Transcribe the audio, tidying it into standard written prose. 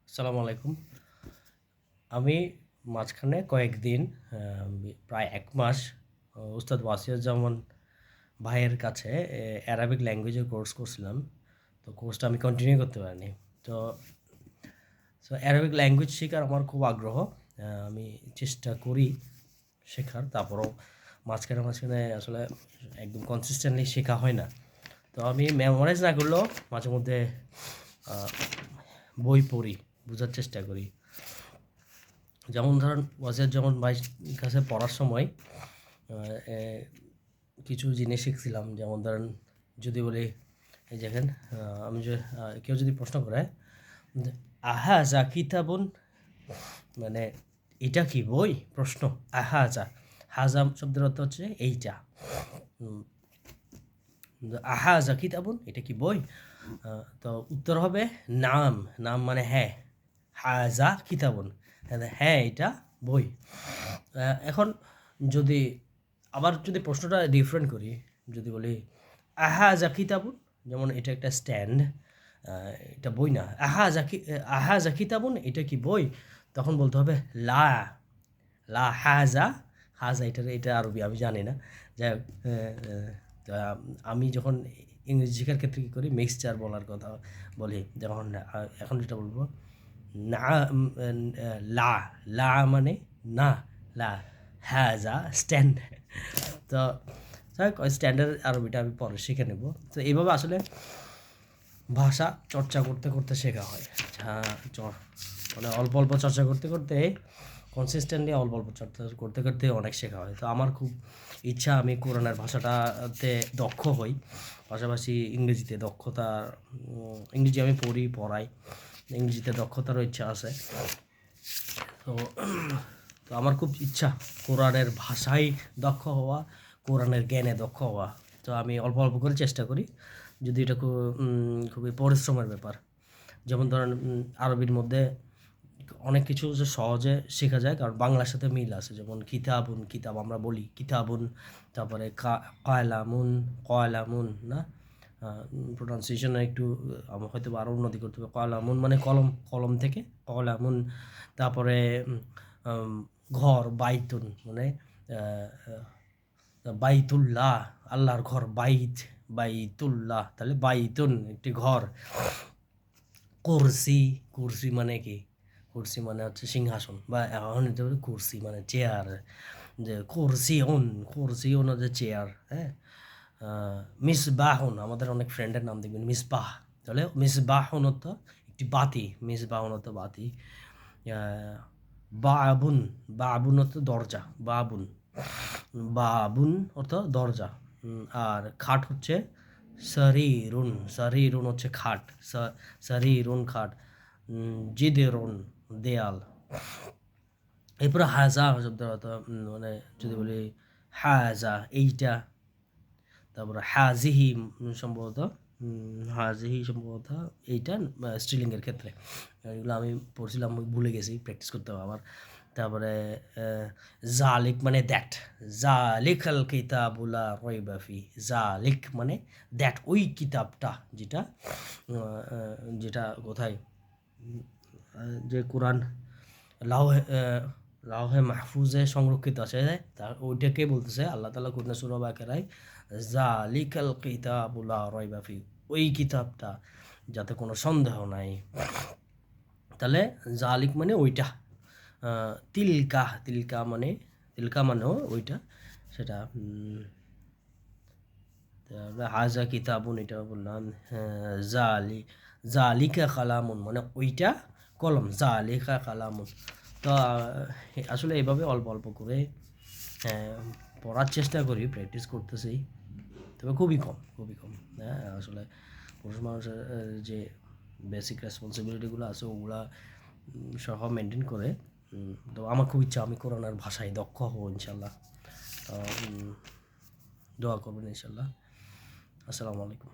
আসসালামু আলাইকুম। আমি মাঝখানে কয়েকদিন প্রায় ১ মাস উস্তাদ ওয়াসিউজ্জামান ভাইয়ের কাছে অ্যারাবিক ল্যাঙ্গুয়েজের কোর্স করছিলাম। তো কোর্সটা আমি কন্টিনিউ করতে পারিনি। তো অ্যারাবিক ল্যাঙ্গুয়েজ শেখার আমার খুব আগ্রহ। আমি চেষ্টা করি শেখার। তারপরেও মাঝখানে আসলে একদম কনসিস্টেন্টলি শেখা হয় না। তো আমি মেমোরাইজ না করলেও মাঝেমধ্যে আ বই পড়ি, বুঝার চেষ্টা করি। যেমন ধরেন ওয়াজির ভাইয়ের কাছে পড়ার সময় আ এ কিছু জিনিস শিখছিলাম। যেমন ধরেন যদি বলি এই দেখেন আমি যে কেউ যদি প্রশ্ন করে যে, "আহাযা কিতাবুন?" মানে এটা কি বই? প্রশ্ন। আহাযা। হাযা শব্দের অর্থ হচ্ছে এইটা। উম আহাযা কিতাবুন? এটা কি বই? আ তো উত্তর হবে নাম। নাম মানে হ্যাঁ। হাযা কিতাবুন। হ্যাঁ, এটা বই। এখন যদি আবার যদি প্রশ্নটা ডিফারেন্ট করি, যদি বলি, আহাযা কিতাবুন? যেমন এটা একটা স্ট্যান্ড, আ এটা বই না। আহাযা কিতাবুন? এটা কি বই? তখন বলতে হবে লা, লা হাযা, হাযা এটা আরবি আমি জানি না। যাই হোক, তা আমি যখন ইংরেজি শেখার ক্ষেত্রে কি করি, মিক্সচার বলার কথা বলি। যেমন এখন যেটা বলব, না লা, লা মানে না, লা, হাযা স্ট্যান্ড। তো যাই হোক, ওই স্ট্যান্ডার্ড আরবিটা আমি পরে শিখে নেব। তো এইভাবে আসলে ভাষা চর্চা করতে, করতে শেখা হয়। হ্যাঁ, মানে অল্প চর্চা করতে, করতে কনসিস্টেন্টলি অল্প চর্চা করতে, করতে অনেক শেখা হয়। তো আমার খুব ইচ্ছা আমি কোরআনের ভাষাটাতে দক্ষ হই। পাশাপাশি ইংরেজিতে দক্ষতা, ইংরেজি আমি পড়ি, পড়াই। ইংরেজিতে দক্ষতারও ইচ্ছা আছে। তো তো আমার খুব ইচ্ছা কোরআনের ভাষায় দক্ষ হওয়া, কোরআনের জ্ঞানে দক্ষ হওয়া। তো আমি অল্প করে চেষ্টা করি। যদি এটা খুবই পরিশ্রমের ব্যাপার। যেমন ধরেন আরবির মধ্যে অনেক কিছু যে সহজে শেখা যায়, কারণ বাংলার সাথে মিল আছে। যেমন কিতাবুন, কিতাব আমরা বলি কিতাবুন, তারপরে কায়লামুন, কয়লামুন না? প্রোনাউন্সিয়েশনে একটু হয়তোবা আরও উন্নতি করতে হবে। কয়লামুন মানে কলম, কলম থেকে কয়লামুন। তারপরে আম ঘর, বাইতুন মানে আ বাইতুল্লাহ, আল্লাহর ঘর, বাইতুল্লাহ, তাহলে বাইতুন একটি ঘর। কুরসি, কুরসি মানে কি? কুরসি মানে হচ্ছে সিংহাসন, বা এখন এটা হলো কুরসি মানে চেয়ার। যে কুরসিউন হচ্ছে চেয়ার, হ্যাঁ? আ মিসবাহুন, আমাদের অনেক ফ্রেন্ডের নাম দেখবেন মিসবাহ। তাহলে মিসবাহুন অর্থ একটি বাতি, মিসবাহুন অর্থ বাতি। আ বাবুন, বাবুন অর্থ দরজা, বাবুন। বাবুন অর্থ দরজা। আর খাট হচ্ছে সরিরুন, সরিরুন হচ্ছে খাট। সরিরুন খাট। জিদেরুন দেয়াল। এরপরে হাজা শব্দের অর্থ মানে যদি বলি হাজা এইটা, তারপরে হাজিহি সম্ভবত হাজিহি সম্ভবত এইটা স্ত্রীলিঙ্গের ক্ষেত্রে। এগুলো আমি পড়ছিলাম, ভুলে গেছি, প্র্যাকটিস করতে হবে আবার। তারপরে জালিক মানে দ্যাট, জালিকাল কিতাবুলা রাইবা ফি, জালিক মানে দ্যাট, ওই কিতাবটা যেটা যেটা কোথায়, যে কোরআন লাউহে লাউহে মাহফুজে সংরক্ষিত আছে, তা ওইটাকে বলতেছে আল্লাহ তাআলা কোরআন সূরা বাকারায়, যালিকাল কিতাবু লা রাইবা ফি, ওই কিতাবটা যাতে কোনো সন্দেহ নাই। তাহলে জালিক মানে ওইটা, তিলকা মানেও ওইটা, সেটা তারপরে হাজা কিতাবুন এটা বললাম। জালিকা কালামুন মানে ওইটা কলম, জালিকা কালামুন। তো আসলে এভাবে অল্প করে আহ, পড়ার চেষ্টা করি, প্র্যাকটিস করতেছি, তবে খুবই কম। হ্যাঁ, আসলে পুরুষ মানুষের যে বেসিক রেসপন্সিবিলিটিগুলো আছে ওগুলা সহ মেনটেন করে। তো আমার খুব ইচ্ছা আমি কোরআনের ভাষায় দক্ষ হব ইনশাল্লাহ। দোয়া করবেন ইনশাল্লাহ। আসসালামু আলাইকুম।